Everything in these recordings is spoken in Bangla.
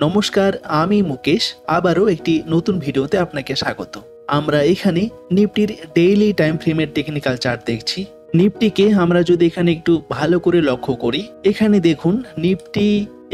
নমস্কার, আমি মুকেশ। আবারও একটি নতুন ভিডিওতে আপনাকে স্বাগত। আমরা এখানে নিফটির ডেইলি টাইম ফ্রেমের টেকনিক্যাল চার্ট দেখছি। নিফটিকে আমরা যদি এখানে একটু ভালো করে লক্ষ্য করি, এখানে দেখুন নিফটি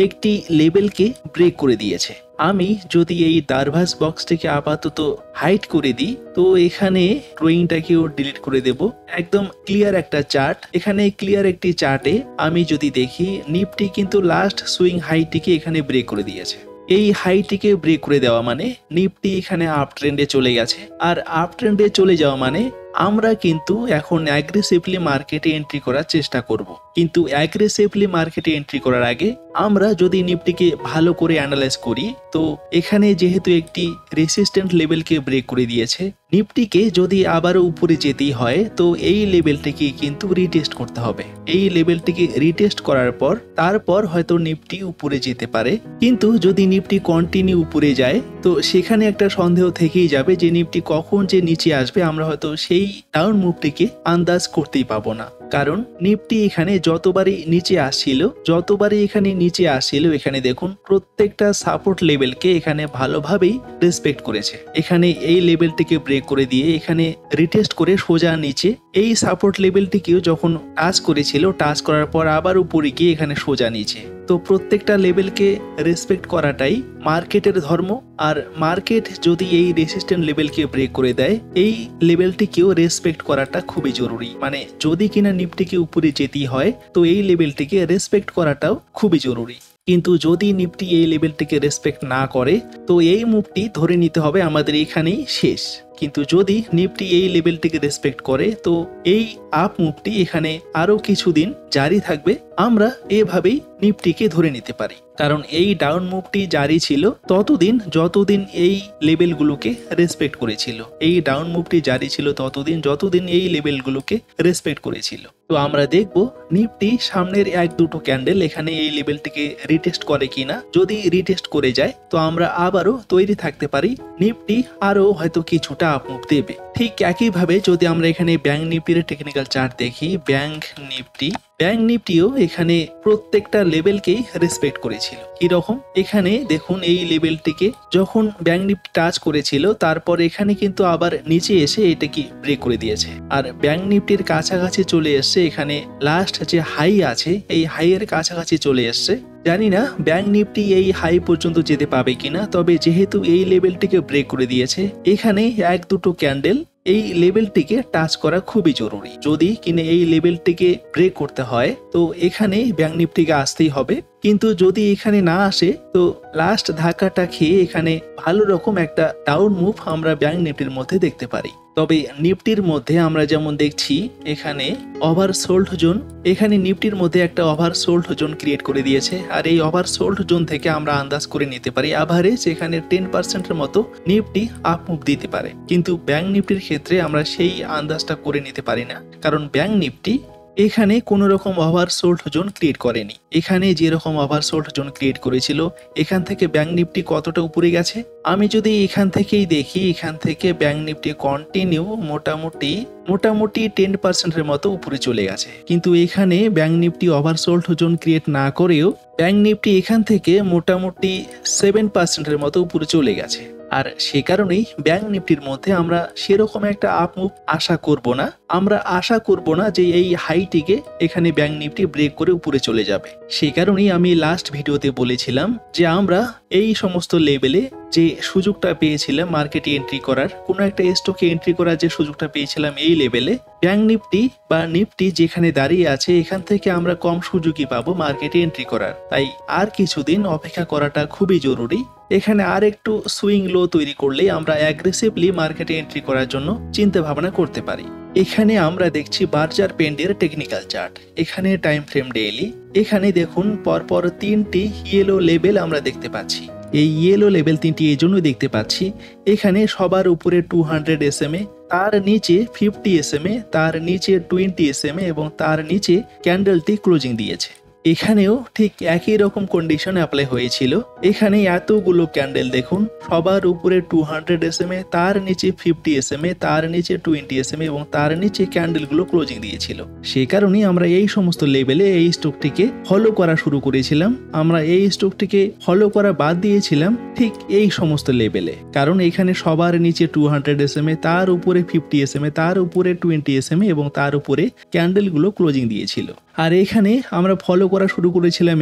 একটি লেভেলকে ব্রেক করে দিয়েছে। আমি যদি এই দারভাস বক্সটিকে আপাতত হাইড করে দিই, তো এখানে ড্রয়িংটাকেও ডিলিট করে দেব। একদম ক্লিয়ার একটা চার্ট। এখানে ক্লিয়ার একটি চার্টে আমি যদি দেখি, নিফটি কিন্তু লাস্ট সুইং হাইটিকে এখানে ব্রেক করে দিয়েছে। এই হাইটিকে ব্রেক করে দেওয়া মানে নিফটি এখানে আপ ট্রেন্ডে চলে গেছে। আর আপ ট্রেন্ডে চলে যাওয়া মানে আমরা কিন্তু এখন অ্যাগ্রেসিভলি মার্কেটে এন্ট্রি করার চেষ্টা করব। কিন্তু অ্যাগ্রেসিভলি মার্কেটে এন্ট্রি করার আগে আমরা যদি নিফটিকে ভালো করে অ্যানালাইজ করি, তো এখানে যেহেতু একটি রেসিস্ট্যান্ট লেভেলকে ব্রেক করে দিয়েছে, নিফটিকে যদি আবারও উপরে যেতেই হয়, তো এই লেভেলটিকে কিন্তু রিটেস্ট করতে হবে। এই লেভেলটিকে রিটেস্ট করার পর তারপর হয়তো নিফটি উপরে যেতে পারে। কিন্তু যদি নিফটি কন্টিনিউ উপরে যায়, তো সেখানে একটা সন্দেহ থেকেই যাবে যে নিফটি কখন যে নিচে আসবে, আমরা হয়তো সেই ডাউন মুভটিকে আন্দাজ করতেই পাবো না। কারণ নিফটি এখানে যতবারই নিচে আসছিল, এখানে দেখুন প্রত্যেকটা সাপোর্ট লেভেলকে এখানে ভালোভাবেই রেসপেক্ট করেছে। এখানে এই লেভেলটিকে ব্রেক করে দিয়ে এখানে রিটেস্ট করে সোজা নিচে এই সাপোর্ট লেভেলটিকেও যখন টাচ করেছিল, টাচ করার পর আবার উপরে গিয়ে এখানে সোজা নিচে। তো প্রত্যেকটা লেভেলকে রেসপেক্ট করাটাই মার্কেটের ধর্ম। আর মার্কেট যদি এই রেসিস্ট্যান্ট লেভেলকে ব্রেক করে দেয়, এই লেভেলটিকেও রেসপেক্ট করাটা খুবই জরুরি। মানে যদি কিনা নিফটিকে উপরে যেতেই হয়, তো এই লেভেলটিকে রেসপেক্ট করাটাও খুবই জরুরি। কিন্তু যদি নিফটি এই লেভেলটিকে রেসপেক্ট না করে, তো এই মুভটি ধরে নিতে হবে আমাদের এখানেই শেষ। কিন্তু যদি নিফটি এই লেভেলটিকে রেসপেক্ট করে, তো এই আপ মুভটি এখানে আরো কিছুদিন জারি থাকবে। আমরা এভাবেই নিফটিকে ধরে নিতে পারি। কারণ এই ডাউন মুভটি জারি ছিল ততদিন যতদিন এই লেভেলগুলোকে রেসপেক্ট করেছিল। এই ডাউন মুভটি জারি ছিল ততদিন যতদিন এই লেভেলগুলোকে রেসপেক্ট করেছিল। তো আমরা দেখব নিফটি সামনের এক দুটো ক্যান্ডেল এখানে এই লেভেলটিকে রিটেস্ট করে কিনা। যদি রিটেস্ট করে যায়, তো আমরা আবারও তৈরি থাকতে পারি, নিফটি আরো হয়তো কিছুটা আপ মুভ দেবে। ঠিক একইভাবে যদি আমরা এখানে ব্যাংক নিফটির টেকনিক্যাল চার্ট দেখি, ব্যাংক নিফটিও এখানে প্রত্যেকটা লেভেলকেই রেসপেক্ট করেছিল। কিরকম, এখানে দেখুন এই লেভেলটিকে যখন ব্যাংক নিফটি টাচ করেছিল, তারপর এখানে কিন্তু আবার নিচে এসে এটাকে ব্রেক করে দিয়েছে। আর ব্যাংক নিফটির কাছাকাছি চলে এসছে, এখানে লাস্ট যে হাই আছে এই হাইয়ের কাছাকাছি চলে এসছে। জানি না ব্যাংক নিফটি এই হাই পর্যন্ত যেতে পাবে কিনা, তবে যেহেতু এই লেভেলটিকে ব্রেক করে দিয়েছে, এখানে এক দুটো ক্যান্ডেল এই লেভেলটিকে টাচ করা খুবই জরুরি। যদি কিনা এই লেভেলটিকে ব্রেক করতে হয়, তো এখানে ব্যাংক নিফটিকে আসতেই হবে। কিন্তু যদি এখানে না আসে, তো লাস্ট ধাক্কাটা খেয়ে এখানে ভালো রকম একটা ডাউন মুভ আমরা ব্যাংক নিফটির মধ্যে দেখতে পারি। তবে নিফটির মধ্যে আমরা যেমন দেখছি এখানে ওভারসোল্ড জোন, এখানে নিফটির মধ্যে একটা ওভারসোল্ড জোন ক্রিয়েট করে দিয়েছে। আর এই ওভারসোল্ড জোন থেকে আমরা আন্দাজ করে নিতে পারি এভারেজ এখানে 10% মতো নিফটি আপ মুভ দিতে পারে। কিন্তু ব্যাংক নিফটির ক্ষেত্রে আমরা সেই আন্দাজটা করে নিতে পারি না, কারণ ব্যাংক নিফটি এখানে কোনো রকম ওভারসোল্ড জোন ক্রিয়েট করেনি। এখানে যেরকম ওভারসোল্ড জোন ক্রিয়েট করেছিল, এখান থেকে ব্যাংক নিফটি কতটা উপরে গেছে আমি যদি এখান থেকেই দেখি, এখান থেকে ব্যাংক নিফটি কন্টিনিউ মোটামুটি 10%-এর মতো উপরে চলে গেছে। কিন্তু এখানে bank Nifty oversold zone create না করেও ব্যাংক নিফটি এখান থেকে মোটামুটি 7%-এর মতো উপরে চলে গেছে। আর সে কারণেই ব্যাংক নিফটির মধ্যে আমরা সেরকম একটা আপ মুভ আশা করব না। আমরা আশা করব না যে এই হাইটিকে এখানে ব্যাংক নিফটি ব্রেক করে উপরে চলে যাবে। সেই কারণেই আমি লাস্ট ভিডিওতে বলেছিলাম যে আমরা এই সমস্ত লেভেলে যে সুযোগটা পেয়েছিলাম মার্কেটে এন্ট্রি করার, কোনো একটা স্টকে এন্ট্রি করার যে সুযোগটা পেয়েছিলাম এই লেভেলে, ব্যাংক নিফটি বা নিফটি যেখানে দাঁড়িয়ে আছে এখান থেকে আমরা কম সুযোগই পাবো মার্কেটে এন্ট্রি করার। তাই আর কিছুদিন অপেক্ষা করাটা খুবই জরুরি। এখানে আর একটু সুইং লো তৈরি করলেই আমরা অ্যাগ্রেসিভলি মার্কেটে এন্ট্রি করার জন্য চিন্তা ভাবনা করতে পারি। এখানে আমরা দেখছি বার্জার পেন্ডের টেকনিক্যাল চার্ট, এখানে টাইম ফ্রেম ডেইলি। এখানে দেখুন পরপর 3টি ইয়েলো লেভেল আমরা দেখতে পাচ্ছি। এই ইয়েলো লেভেল 3টি এই জন্য দেখতে পাচ্ছি, এখানে সবার উপরে 200 SMA, তার নিচে 50 SMA, তার নিচে 20 SMA এবং তার নিচে ক্যান্ডেলটি ক্লোজিং দিয়েছে। এখানেও ঠিক একই রকম কন্ডিশন অ্যাপ্লাই হয়েছিল। এখানে এতগুলো ক্যান্ডেল দেখুন, সবার উপরে 200 SMA, তার নিচে 50 SMA, তার নিচে 20 SMA এবং তার নিচে ক্যান্ডেলগুলো ক্লোজিং দিয়েছিল। সে কারণেই আমরা এই সমস্ত লেভেলে এই স্টকটিকে ফলো করা শুরু করেছিলাম। আমরা এই স্টকটিকে ফলো করা বাদ দিয়েছিলাম ঠিক এই সমস্ত লেভেলে, কারণ এখানে সবার নিচে 200 SMA, তার উপরে 50 SMA, তার উপরে 20 SMA এবং তার উপরে ক্যান্ডেলগুলো ক্লোজিং দিয়েছিল। আর এখানে আমরা ফলো করা শুরু করেছিলাম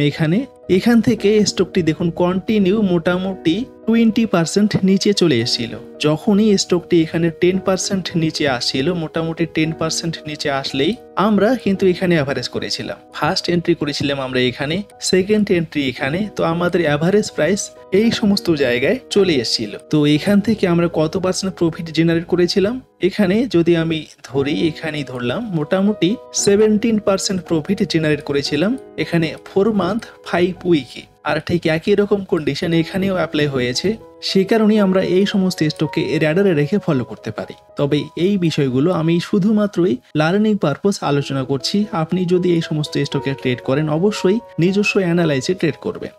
এখান থেকে স্টকটি দেখুন কন্টিনিউ মোটামুটি 20% নিচে চলে এসেছিল। যখনই স্টকটি এখানে 10% নিচে আসছিল, মোটামুটি 10% নিচে আসলেই আমরা কিন্তু এখানে অ্যাভারেজ করেছিলাম। ফার্স্ট এন্ট্রি করেছিলাম আমরা এখানে, সেকেন্ড এন্ট্রি এখানে, তো আমাদের অ্যাভারেজ প্রাইস এই সমস্ত জায়গায় চলে এসেছিল। তো এখান থেকে আমরা কত পার্সেন্ট প্রফিট জেনারেট করেছিলাম, এখানে যদি আমি ধরি, এখানেই ধরলাম মোটামুটি 17% প্রফিট জেনারেট করেছিলাম এখানে 4 মান্থ 5 উইকে। আর ঠিক একই রকম কন্ডিশন এখানেও অ্যাপ্লাই হয়েছে। সে কারণেই আমরা এই সমস্ত স্টককে র্যাডারে রেখে ফলো করতে পারি। তবে এই বিষয়গুলো আমি শুধুমাত্রই লার্নিং পারপোজ আলোচনা করছি। আপনি যদি এই সমস্ত স্টকে ট্রেড করেন, অবশ্যই নিজস্ব অ্যানালাইসে ট্রেড করবেন।